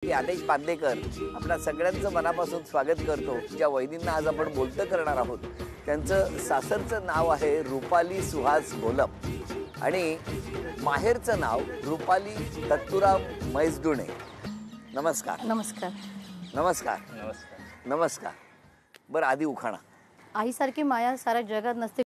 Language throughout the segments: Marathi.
की आदेश बांदेकर आपल्या सगळ्यांचं मनापासून स्वागत करतो. ज्या वहिनींना आज आपण बोलतं करणार आहोत त्यांचं सासरचं नाव आहे रुपाली सुहास घोलप आणि माहेरचं नाव रुपाली दत्तूराम मैसदुणे. नमस्कार. नमस्कार. नमस्कार. नमस्कार. नमस्कार. बरं, आधी उखाणा. आईसारखी माया साऱ्या जगात नसते.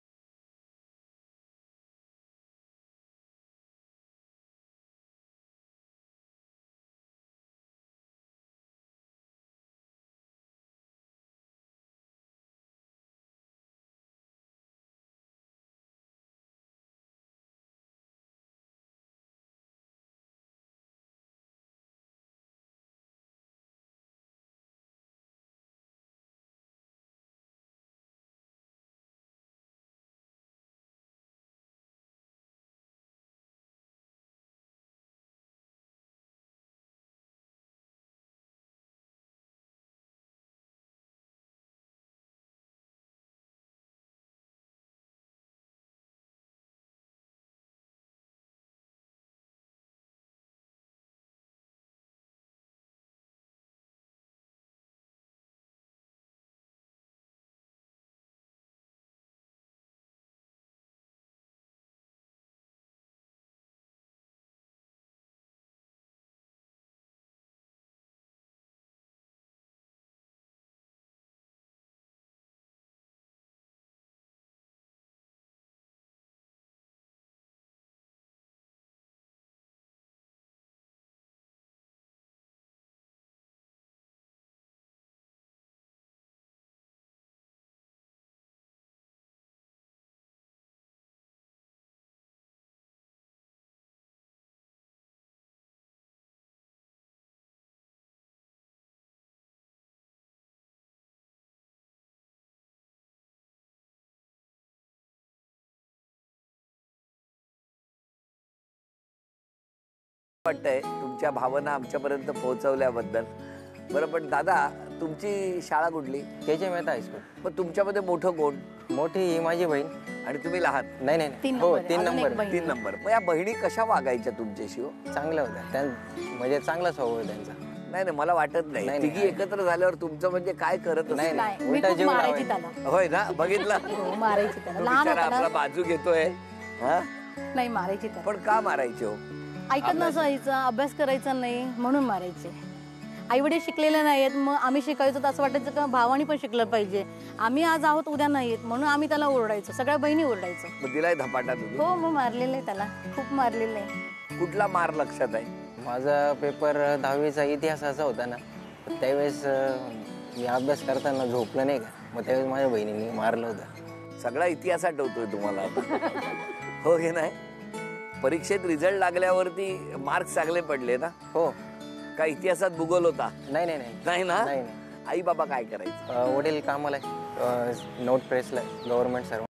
वाटतंय तुमच्या भावना आमच्यापर्यंत पोहोचवल्याबद्दल. बरं, पण दादा तुमची शाळा कुठली? के मेहता हायस्कूल. पण तुमच्यामध्ये मोठं कोण? मोठी ही माझी बहीण. आणि तुम्ही लहान? नाही नाही तीन हो, नंबर. 3 अजून एक नंबर. बहीण. 3 नंबर. मग या बहिणी कशा वागायच्या तुमच्याशी? चांगल्या होत्या म्हणजे चांगला स्वभाव आहे त्यांचा. नाही नाही, मला वाटत नाही. नाही, तिघी नाही. एकत्र झाल्यावर तुमचं म्हणजे काय करत नाही, असेल? नाही, मी उलटा खूप जीव मारायची लावायचा. त्याला. होय ना, बघितलं? हो, मारायची त्याला. तो लहान बिचारा होता आपला ना. बाजू घेतोय. हा, नाही, मारायची त्याला. पण का मारायचे हो? ऐकत नसायचं, अभ्यास करायचा नाही म्हणून मारायचे. आई वडील शिकलेले नाहीत, मग आम्ही शिकायचो तर असं वाटायचं का भावानी पण शिकलं पाहिजे. आम्ही आज आहोत उद्या नाहीत म्हणून आम्ही त्याला ओरडायचो. सगळ्या बहिणी ओरडायचो. मग दिलाय धपाटा तुम्ही? हो, मग मारलेलं आहे त्याला, खूप मारलेलं आहे. कुठला मार लक्षात आहे? माझा पेपर 10वीचा इतिहासाचा होता ना, तर त्यावेळेस मी अभ्यास करताना झोपलं नाही का, मग त्यावेळेस माझ्या बहिणीने मारलं होतं. सगळा इतिहास आठवतोय तुम्हाला? हो की नाही? परीक्षेत रिझल्ट लागल्यावरती मार्क्स चांगले पडले ना? हो. का इतिहासात भूगोल होता? नाही नाही नाही नाही ना? नाही नाही. आई बाबा काय करायचं? वडील कामाला नोट प्रेसला गव्हर्नमेंट सर्व.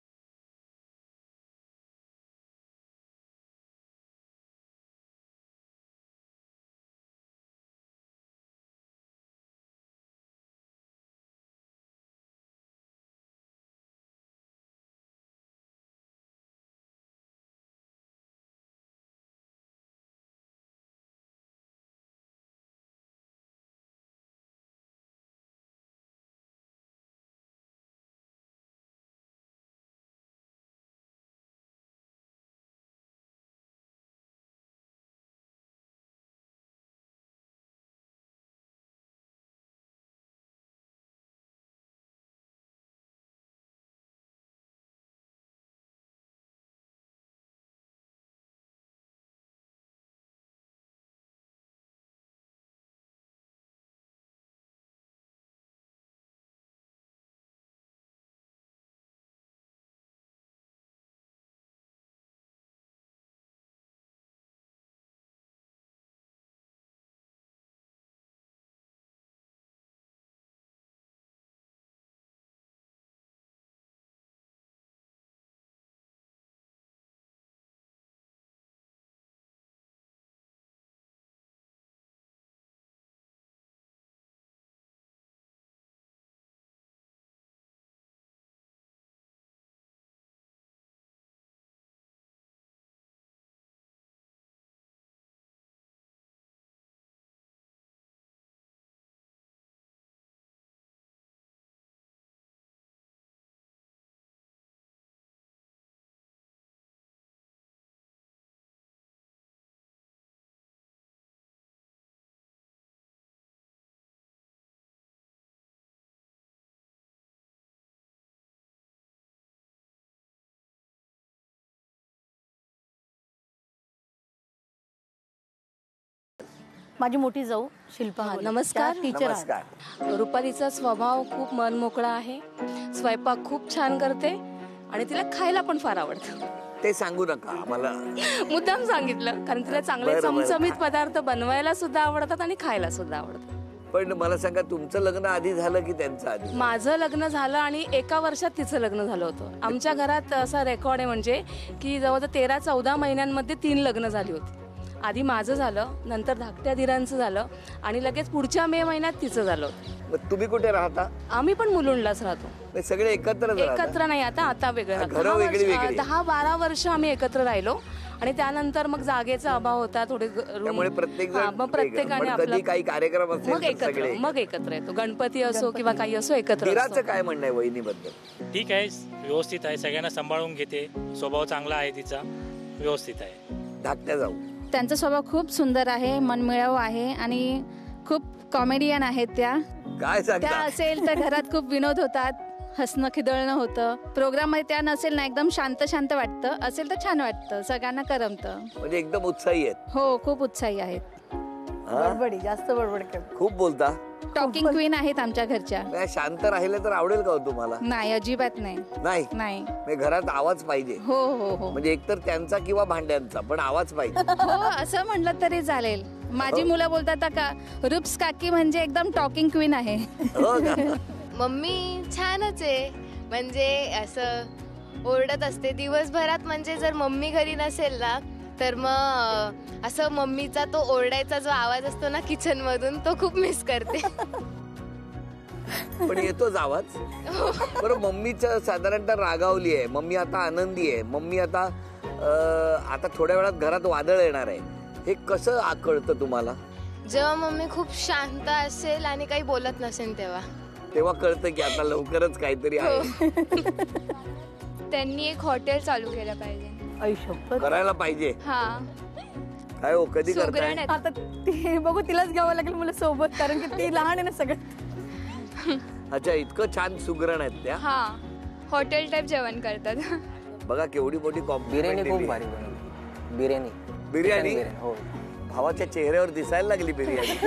माझी मोठी जाऊ शिल्पा हा, गोलप. नमस्कार. त्या टीचर आहेत. नमस्कार. रुपालीचा स्वभाव खूप मनमोकळा आहे, स्वयंपाक खूप छान करते आणि तिला खायला पण फार आवडतं. ते सांगू नका आम्हाला. मुद्दाम सांगितलं कारण तिला चांगले बरं, बरं. चमचमीत पदार्थ बनवायला सुद्धा आवडतात आणि खायला सुद्धा आवडतात. पण मला सांगा, तुमचं लग्न आधी झालं की त्यांचं आधी? माझं लग्न झालं आणि एका वर्षात तिचं लग्न झालं होतं. आमच्या घरात असा रेकॉर्ड आहे म्हणजे की जवळजवळ 13-14 महिन्यांमध्ये 3 लग्न झाली होती. आधी माझं झालं, नंतर धाकट्या धीरांचं झालं आणि लगेच पुढच्या मे महिन्यात तिचं झालं होतं. मग तुम्ही कुठे राहता? आम्ही पण मुलुंडलाच राहतो. नाही, सगळे एकत्र एकत्र नाही, आता वेगळं. घरं वेगळी वेगळी. 10-12 वर्ष आम्ही एकत्र राहिलो आणि त्यानंतर मग जागेचा अभाव होता, थोडे त्यामुळे प्रत्येक जण मग प्रत्येकाने पण आपलं कधी काही कार्यक्रम असेल मग तर सगळे एकत्र येतो. गणपती असो किंवा काही असो एकत्र धीराचं असतो. काय म्हणणं आहे वहिनीबद्दल? ठीक आहे, व्यवस्थित आहे, सगळ्यांना सांभाळून घेते, स्वभाव चांगला आहे तिचा, व्यवस्थित आहे. धाकट्या जाऊ त्यांचा स्वभाव खूप सुंदर आहे, मनमिळावू आहे आणि खूप कॉमेडियन आहेत त्या. काय त्या सांगता? असेल तर घरात खूप विनोद होतात, हसणं खिदळणं होतं. प्रोग्राम मध्ये त्या नसेल ना एकदम शांत शांत वाटतं, असेल तर छान वाटतं, सगळ्यांना करमतं. म्हणजे एकदम उत्साही आहेत. हो, खूप उत्साही आहेत. हा? बडबडी जास्त बडबड करते. खूप बोलता. टॉकिंग क्वीन आहेत आमच्या घरच्या. काय शांत राहिले तर आवडेल का हो तुम्हाला? नाही, अजिबात नाही. नाही नाही. म्हणजे घरात आवाज पाहिजे. हो हो हो म्हणजे एकतर त्यांचा किंवा भांड्यांचा, पण आवाज पाहिजे. हो, असं म्हणलं तरी चालेल. माझी मुलं बोलतात का रुप्स काकी म्हणजे एकदम टॉकिंग क्वीन आहे. हो का? मम्मी छानच आहे, म्हणजे असं ओरडत असते दिवसभरात. म्हणजे जर मम्मी घरी नसेल ना तर मग असं मम्मीचा तो ओरडायचा जो आवाज असतो ना किचन मधून, तो खूप मिस करते. पण येतोच आवाज. बरं, मम्मीचं साधारणतः रागावली आहे, मम्मी आता आनंदी आहे, मम्मी आता आता थोड्या वेळात घरात वादळ येणार आहे, हे कसं कळतं तुम्हाला? जेव्हा मम्मी खूप शांत असेल आणि काही बोलत नसेल तेव्हा कळतं की आता लवकरच काहीतरी आहे. त्यांनी एक हॉटेल चालू केलं पाहिजे. ऐशोपत करायला पाहिजे. हा, काय हो, कधी करताय? सुगरण आहेत. आता ते बघू, तिलाच घ्यावं लागेल मला सोबत, कारण की ती लहान आहे ना सगळ्यात. अच्छा, इतकं छान सुगरण आहेत त्या. हा, हॉटेल टाईप जेवण करतात. बघा केवढी मोठी बिर्याणी कॉम्प्लिमेंट खूप दिली. भारी बनवली. बिर्याणी बिर्याणी? हो. भावाच्या चेहऱ्यावर दिसायला लागली बिर्याणी.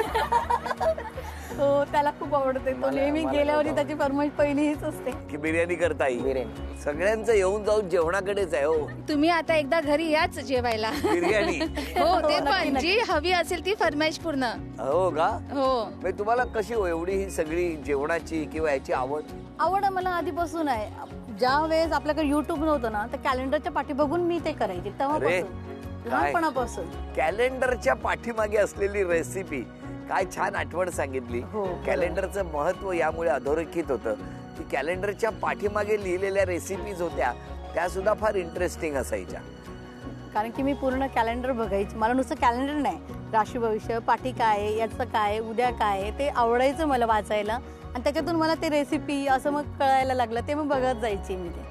हो, त्याला खूप आवडते. तो नेहमी गेल्यावरही त्याची फरमाईश पहिली हीच असते की बिर्याणी करता येईल. बिर्याणी सगळ्यांचं येऊन जाऊन जेवणाकडेच आहे हो. तुम्ही आता एकदा घरी याच जेवायला. बिर्याणी. हो, ते पण जी हवी असेल ती फरमाईश पूर्ण. हो का? हो. म्हणजे तुम्हाला कशी हो एवढी ही सगळी जेवणाची किंवा याची आवड? मला आधीपासून आहे. ज्या वेळेस आपल्याकडे युट्यूब नव्हतं ना, तर कॅलेंडरच्या पाठी बघून मी ते करायचे तेव्हापासून, लहानपणापासून. कॅलेंडरच्या पाठीमागे असलेली रेसिपी, काय छान आठवण सांगितली. हो, कॅलेंडरचं महत्व यामुळे अधोरेखित होतं की कॅलेंडरच्या पाठीमागे लिहिलेल्या रेसिपीज होत्या त्या सुद्धा फार इंटरेस्टिंग असायच्या. कारण की मी पूर्ण कॅलेंडर बघायची. मला नुसतं कॅलेंडर नाही, राशी भविष्य, पाठी काय आहे, याचं काय, उद्या काय आहे, ते आवडायचं मला वाचायला. आणि त्याच्यातून मला ते रेसिपी असं मग कळायला लागलं. ते मग बघत जायची मी ते,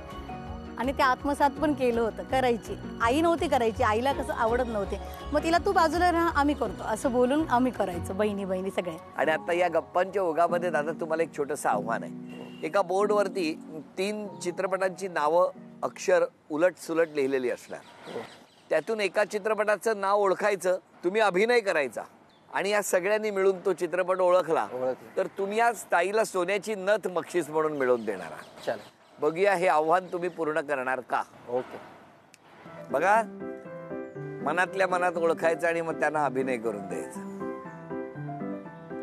आणि ते आत्मसात पण केलं होतं. करायची आई नव्हती करायची, आईला कसं आवडत नव्हते, मग तिला तू बाजूला राहा, आम्ही करतो असं बोलून आम्ही करायचो, बहिणी बहिणी सगळ्या. आणि आता या गप्पांच्या ओघामध्ये दादा तुम्हाला एक छोटंसं आव्हान आहे. एका बोर्डवरती 3 चित्रपटांची नावं अक्षर उलट सुलट लिहिलेली असणार. त्यातून एका चित्रपटाचं नाव ओळखायचं, तुम्ही अभिनय करायचा, आणि या सगळ्यांनी मिळून तो चित्रपट ओळखला तर तुम्ही या ताईला सोन्याची नथ बक्षीस म्हणून मिळवून देणार आहात. चला, बघूया हे आव्हान तुम्ही पूर्ण करणार का. ओके. बघा, मनातल्या मनात ओळखायचं आणि मग त्यांना अभिनय करून द्यायचा.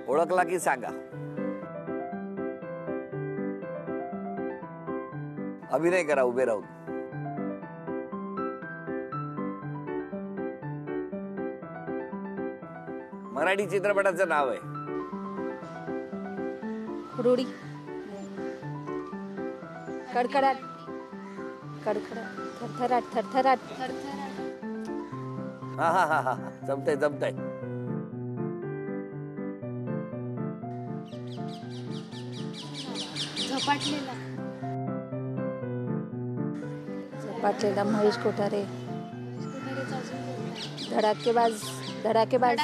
ओळखला की सांगा. अभिनय करा उभे राहून. मराठी चित्रपटाचं नाव आहे. रुडी. कडकडाट. कडकडाट. थरथराट. थरथराट. हा हा हा हा, जमतंय जमतंय. झपाटलेला. झपाटलेला महेश कोठारे. धडाकेबाज. धडाकेबाज.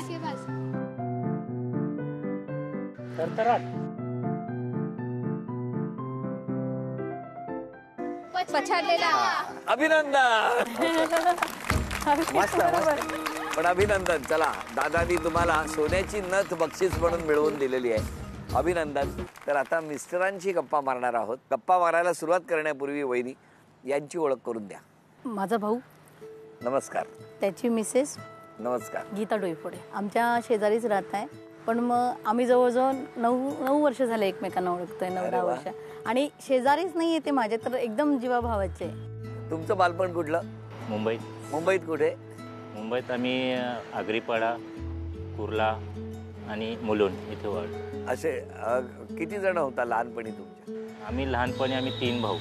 पछाडलेला. अभिनंदन. मस्त मस्त. पण अभिनंदन. चला, दादानी तुम्हाला सोन्याची नथ बक्षीस म्हणून मिळवून दिलेली आहे. अभिनंदन. तर आता मिस्टरांची गप्पा मारणार आहोत. गप्पा मारायला सुरुवात करण्यापूर्वी वहिनी यांची ओळख करून द्या. माझा भाऊ, नमस्कार. त्याची मिसेस नमस्कार. गीता डोईफोडे. आमच्या शेजारीच राहत आहे, पण मग आम्ही जवळजवळ 9 वर्ष झाले एकमेकांना ओळखतोय. 9-10 वर्ष. आणि शेजारीच नाही येते माझे, तर एकदम जीवाभावाचे. तुमचं बालपण कुठलं? मुंबईत. मुंबईत कुठे? मुंबईत आम्ही आगरीपाडा, कुर्ला आणि मुलुंड इथे वाढलो. असे किती जण होता लहानपणी तुमच्या? आम्ही लहानपणी 3 भाऊ.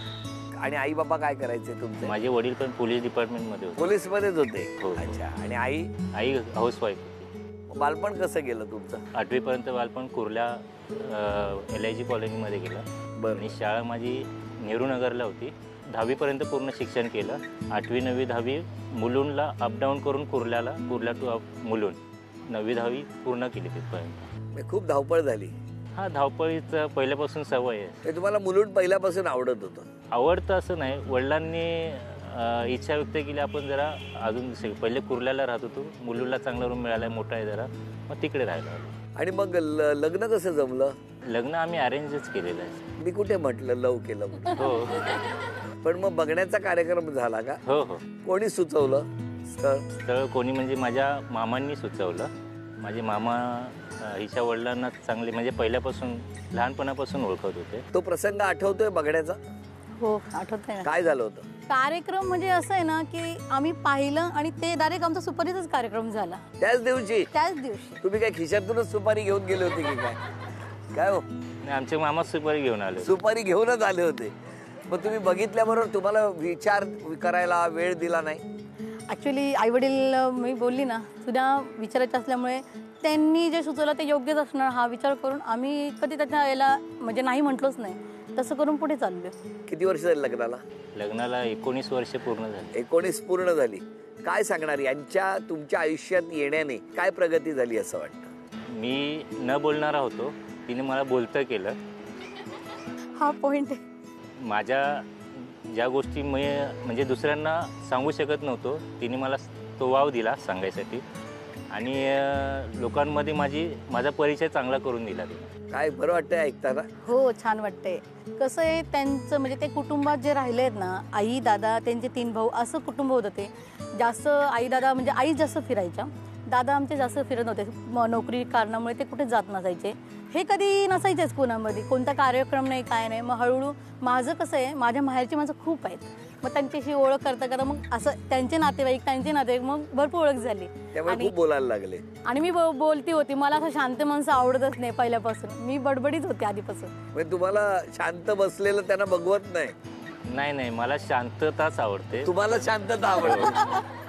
आणि आई बाबा काय करायचे तुमचे? माझे वडील पण पोलीस डिपार्टमेंटमध्ये होते. पोलीस मध्येच होते? हो. अच्छा. आणि आई? आई हाऊसवाईफ होती. बालपण कसं गेलं तुमचं? 8वी पर्यंत बालपण कुर्ला LIG कॉलनीमध्ये गेलं. बरं. आणि शाळा माझी नेहरू नगरला होती. 10वी पर्यंत पूर्ण शिक्षण केलं. 8वी 9वी 10वी मुलुंडला अपडाऊन करून कुर्ला टू मुलुंड 9वी 10वी पूर्ण केली तिथपर्यंत. खूप धावपळ झाली. हा, धावपळीचं पहिल्यापासून सवय आहे. ते तुम्हाला मुलुंड पहिल्यापासून आवडत होतं? आवडतं असं नाही, वडिलांनी इच्छा व्यक्त केली आपण जरा अजून पहिले कुर्ल्याला राहत होतो, मुलुंडला चांगला रूम मिळाला, मोठा आहे जरा, मग तिकडे राहिलो. आणि मग लग्न कसं जमलं? लग्न आम्ही अरेंजच केलेलं आहे. मी कुठे म्हटलं लव केलं म्हणून? हो. पण मग बघण्याचा कार्यक्रम झाला का? हो हो. कोणी सुचवलं स्थळ? स्थळ कोणी म्हणजे माझ्या मामांनी सुचवलं. माझे मामा हिच्या वडिलांना चांगले म्हणजे पहिल्यापासून लहानपणापासून ओळखत होते. तो प्रसंग आठवतोय बघण्याचा? हो, आठवतंय ना. काय झालं होतं? कार्यक्रम म्हणजे असं आहे ना की आम्ही पाहिलं आणि ते डायरेक्ट आमचा सुपारीचाच कार्यक्रम झाला त्याच दिवशी. तुम्ही काय खिशातूनच सुपारी घेऊन गेले होते की काय? काय हो? नाही, आमचे मामा सुपारी घेऊन आले. सुपारी घेऊनच आले होते. मग तुम्ही बघितल्याबरोबर तुम्हाला विचार करायला वेळ दिला नाही? ॲक्च्युली आईवडील, मी बोलली ना, तुझ्या विचारायचं असल्यामुळे त्यांनी जे सुचवलं ते योग्यच असणार हा विचार करून आम्ही कधी त्याच्या याला म्हणजे नाही म्हटलोच नाही. तसं करून पुढे चाललो. किती वर्ष झाली लग्नाला? लग्नाला 19 वर्ष पूर्ण झाली. 19 पूर्ण झाली. काय सांगणार यांच्या तुमच्या आयुष्यात येण्याने काय प्रगती झाली असं वाटतं? मी न बोलणारा होतो, तिने मला बोलतं केलं. हा पॉइंट आहे. माझ्या ज्या गोष्टी मी म्हणजे दुसऱ्यांना सांगू शकत नव्हतो, तिने मला तो वाव दिला सांगायसाठी. आणि लोकांमध्ये माझा परिचय चांगला करून दिला तिने. काय बरं वाटतंय ऐकताना? हो, छान वाटतंय. कसं आहे त्यांचं म्हणजे ते कुटुंबात जे राहिले आहेत ना, आई दादा त्यांचे 3 भाऊ असं कुटुंब होतं. ते जास्त आई दादा म्हणजे आई जास्त फिरायच्या, दादा आमचे जास्त फिरत नव्हते. नोकरी कारणामुळे ते कुठे जात नसायचे. हे कधी नसायचेच पुण्यामध्ये, कोणता कार्यक्रम नाही काय नाही. मग हळूहळू माझं कसं आहे, माझ्या माहेरची माणसं खूप आहेत. मग त्यांच्याशी ओळख करता करता मग असं त्यांचे नातेवाईक मग भरपूर ओळख झाली. त्यामुळे खूप बोलायला लागले. आणि मी बोलती होती. मला असं शांत माणसं आवडतच नाही पहिल्यापासून. मी बडबडीत होते आधीपासून. म्हणजे तुम्हाला शांत बसलेलं त्यांना बघवत नाही? नाही, मला शांतताच आवडते. तुम्हाला शांतता आवडते.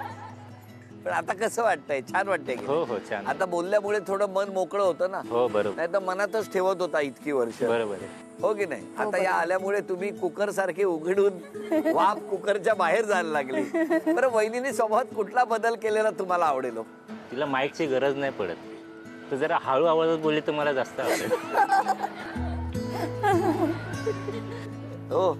पण आता कसं वाटतंय? छान वाटतंय की? हो हो, छान. आता बोलल्यामुळे थोडं मन मोकळं होतं ना? हो, बरोबर. नाही तर मनातच ठेवत होता इतकी वर्ष. बरोबर आहे. हो की नाही? आता या आल्यामुळे तुम्ही कुकर सारखे उघडून वाफ कुकरच्या बाहेर जायला लागली. बरं, वहिनीने स्वभावात कुठला बदल केलेला तुम्हाला आवडेल? तिला माईकची गरज नाही पडत, तर जरा हळू आवाजात बोलली तर मला जास्त आवडेल. हो,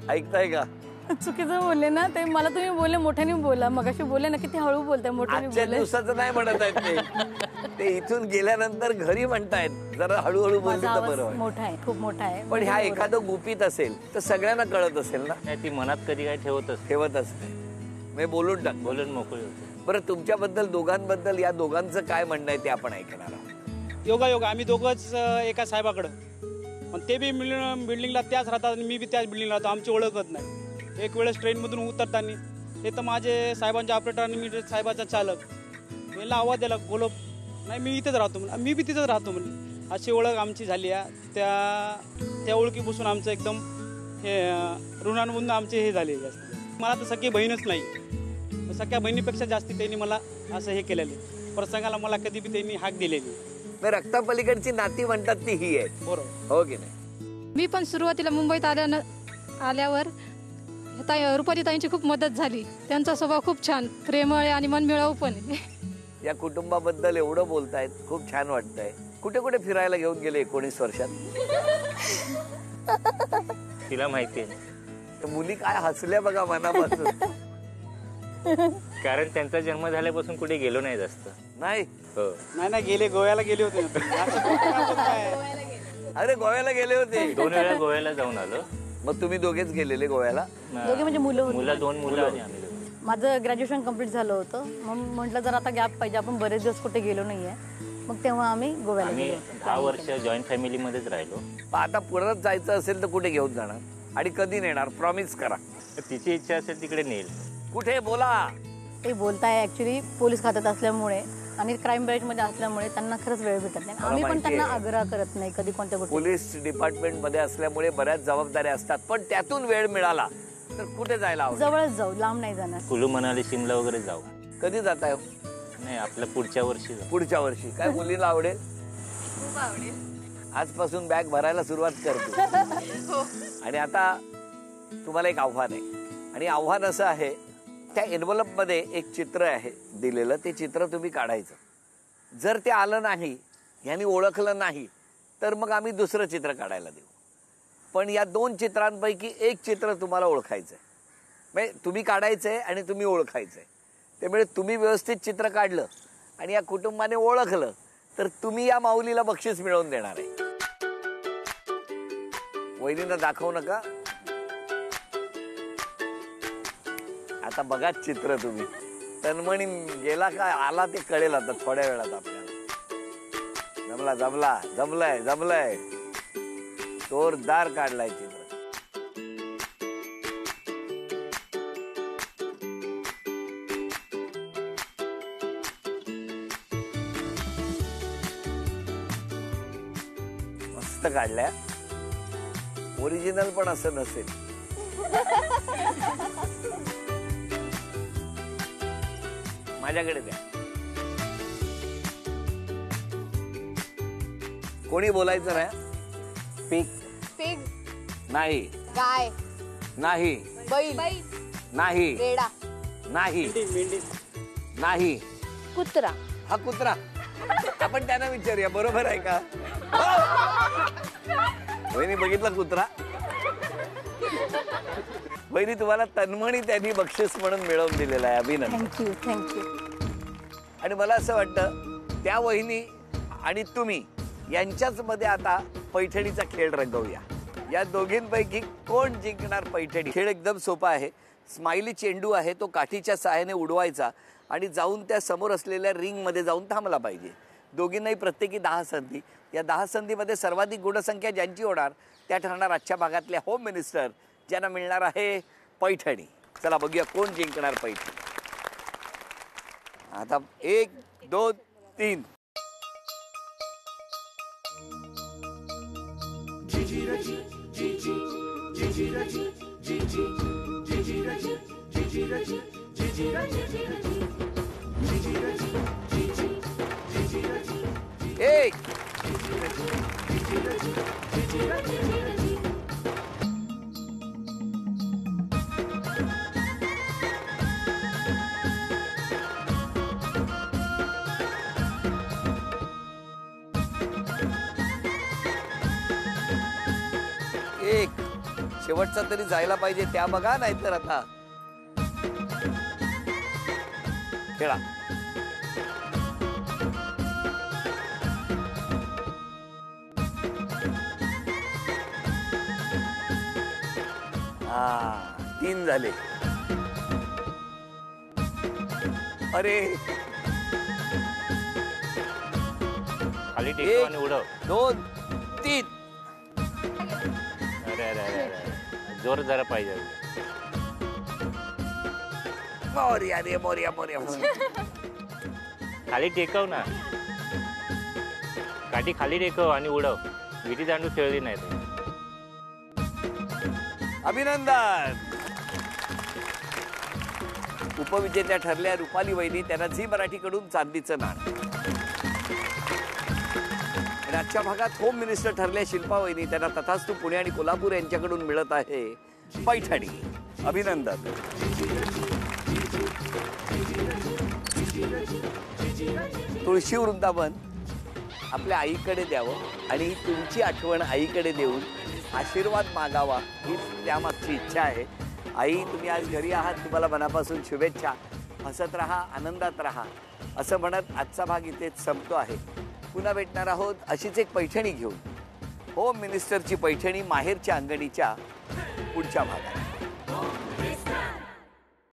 ऐकताय का? चुकीचं बोलले ना ते. मला तुम्ही बोलले मोठ्याने बोला. मगाशी बोलले ना की ते हळू बोलताय, मोठ्याने आजच्या बोलले. दिवसाचं नाही म्हणत आहेत ते इथून गेल्यानंतर घरी म्हणतायत जरा हळूहळू बोलली माझा तर आवाज बरं वाटेल. मोठा आहे, खूप मोठा आहे. पण ह्या एखादं गुपित असेल तर सगळ्यांना कळत असेल ना? नाही, ती मनात कधी काय ठेवत असते. मी बोलून टाक. बोलून मोकळी होते. बरं, तुमच्याबद्दल दोघांबद्दल या दोघांचं काय म्हणणं आहे ते आपण ऐकणार आहोत. योगा आम्ही दोघंच एका साहेबाकडं, पण ते बी बिल्डिंगला त्याच राहतात आणि मी बी त्याच बिल्डिंगला राहतो. आमची ओळखत नाही. एक वेळेस ट्रेनमधून उतरताना हे तर माझे साहेबांचे ऑपरेटर आणि मी साहेबाचा चालक. मला आवाज द्यायला बोलो, नाही मी इथेच राहतो म्हणून, मी बी तिथेच राहतो म्हणून. अशी ओळख आमची झाली आहे. त्या ओळखीपासून आमचं एकदम हे ऋणानुबंध आमचे हे झाले जास्त. मला तर सख्खी बहीणच नाही, सख्या बहिणीपेक्षा जास्ती त्यांनी मला असं हे केलेलं. प्रसंगाला मला कधी बी त्यांनी हाक दिलेली. रक्तापलीकडची नाती म्हणतात ती ही आहे. बरोबर. हो की नाही? मी पण सुरुवातीला मुंबईत आल्यावर रुपालीताईंची खूप मदत झाली. त्यांचा स्वभाव खूप छान, प्रेमळ आहे आणि मनमिळावू पण आहे. या कुटुंबाबद्दल एवढं बोलतायत, खूप छान वाटतंय. कुठे कुठे फिरायला घेऊन गेले 19 वर्षात? तिला माहिती आहे. मुली काय हसल्या बघा मनापासून. कारण त्यांचा जन्म झाल्यापासून कुठे गेलो नाही जास्त. नाही हो. नाही गेले गोव्याला गेले होते ना तुम्ही. असं खोटं काय बोलताय? अरे गोव्याला गेले होते. 2 वेळा गोव्याला जाऊन आलो. मग तुम्ही दोघेच गेलेले गोव्याला? दोघे म्हणजे मुलं होती. 2 मुलं आणि आम्ही दोघं. माझं ग्रॅज्युएशन कम्प्लीट झालं होतं. मग म्हटलं जर आता गॅप पाहिजे, आपण बरेच दिवस कुठे गेलो नाहीये. मग तेव्हा आम्ही गोव्याला आम्ही गेलो होतो. 10 वर्ष जॉईंट फॅमिलीमध्येच राहिलो. पण आता परत जायचं असेल तर कुठे घेऊन जाणार आणि कधी नेणार? प्रॉमिस करा. तिची इच्छा असेल तिकडे नेईल. कुठे बोला. ते बोलताय ऍक्च्युली पोलीस खात्यात असल्यामुळे आणि क्राईम ब्रँचमध्ये असल्यामुळे त्यांना खरंच वेळ भेटत नाही. आम्ही पण त्यांना आग्रह करत नाही कधी कोणत्या गोष्टी. पोलीस डिपार्टमेंट मध्ये असल्यामुळे बऱ्याच जबाबदाऱ्या असतात, पण त्यातून वेळ मिळाला तर कुठे जायला आवडेल? जवळच जाऊ, लांब नाही जाणार. कुलू मनाली शिमला वगैरे जाऊ. कधी जाताय? नाही, आपल्या पुढच्या वर्षी जाऊ. पुढच्या वर्षी. काय मुलीला आवडेल? खूप आवडेल. आजपासून बॅग भरायला सुरुवात करतो. आणि आता तुम्हाला एक आव्हान आहे, आणि आव्हान असं आहे, त्या एन्व्हलप मध्ये एक चित्र आहे दिलेलं, ते चित्र तुम्ही काढायचं. जर ते आलं नाही, यांनी ओळखलं नाही, तर मग आम्ही दुसरं चित्र काढायला देऊ. पण या 2 चित्रांपैकी एक चित्र तुम्हाला ओळखायचंय. म्हणजे तुम्ही काढायचंय आणि तुम्ही ओळखायचंय. त्यामुळे तुम्ही व्यवस्थित चित्र काढलं आणि या कुटुंबाने ओळखलं तर तुम्ही या माऊलीला बक्षीस मिळवून देणार आहे. वहिनींना दाखवू नका. आता बघा चित्र तुम्ही. तन्मणी गेला का आला ते कळेल आता थोड्या वेळात आपल्याला. जमलाय. जोरदार काढलाय चित्र. मस्त काढल्या. ओरिजिनल पण असं नसेल. माझ्याकडे द्या. कोणी बोलायचं नाही. पीक. पिग. नाही. गाय. नाही. बैल. नाही. रेडा. नाही. मेंढी. नाही. कुत्रा. हा कुत्रा. आपण त्यांना विचारूया, बरोबर आहे का? वहिनी बघितला कुत्रा? वहिनी तुम्हाला तन्मणी त्यांनी बक्षीस म्हणून मिळवून दिलेला आहे. अभिनंदन. थँक्यू. आणि मला असं वाटतं त्या वहिनी आणि तुम्ही यांच्याच मध्ये आता पैठणीचा खेळ रंगवूया. या दोघींपैकी कोण जिंकणार पैठणी? खेळ एकदम सोपा आहे. स्माइली चेंडू आहे, तो काठीच्या सहाय्याने उडवायचा आणि जाऊन त्या समोर असलेल्या रिंगमध्ये जाऊन थांबला पाहिजे. दोघींनाही प्रत्येकी 10 संधी. या 10 संधीमध्ये सर्वाधिक गुणसंख्या ज्यांची होणार त्या ठरणार आजच्या भागातल्या होम मिनिस्टर, ज्यांना मिळणार आहे पैठणी. चला बघूया कोण जिंकणार पैठणी. आता 1 2 3. एक. एक. शेवटचा तरी जायला पाहिजे, त्या बघा, नाहीतर आता खेळा. हा 3 झाले. अरे खाली टेकव आणि उडव. 2 3. अरे जोर जरा पाहिजे. मोर्या रे मोर्या. खाली टेकव ना. काठी खाली टेकव आणि उडव. विटी दांडू खेळली नाही ते. अभिनंदन. उपविजेत्या ठरल्या रुपाली वहिनी. त्यांना झी मराठीकडून चांदीचं नाणं. आणि आजच्या भागात होम मिनिस्टर ठरल्या शिल्पा वहिनी. त्यांना तथास्तु पुणे आणि कोल्हापूर यांच्याकडून मिळत आहे पैठणी. अभिनंदन. तुळशी वृंदावन आपल्या आईकडे द्यावं आणि तुमची आठवण आईकडे देऊन आशीर्वाद मागावा, ही त्यामागची इच्छा आहे. आई, तुम्ही आज घरी आहात, तुम्हाला मनापासून शुभेच्छा. हसत राहा, आनंदात राहा असं म्हणत आजचा भाग इथेच संपतो आहे. पुन्हा भेटणार आहोत अशीच एक पैठणी घेऊन, होम मिनिस्टरची पैठणी माहेरच्या अंगणीच्या पुढच्या भागात.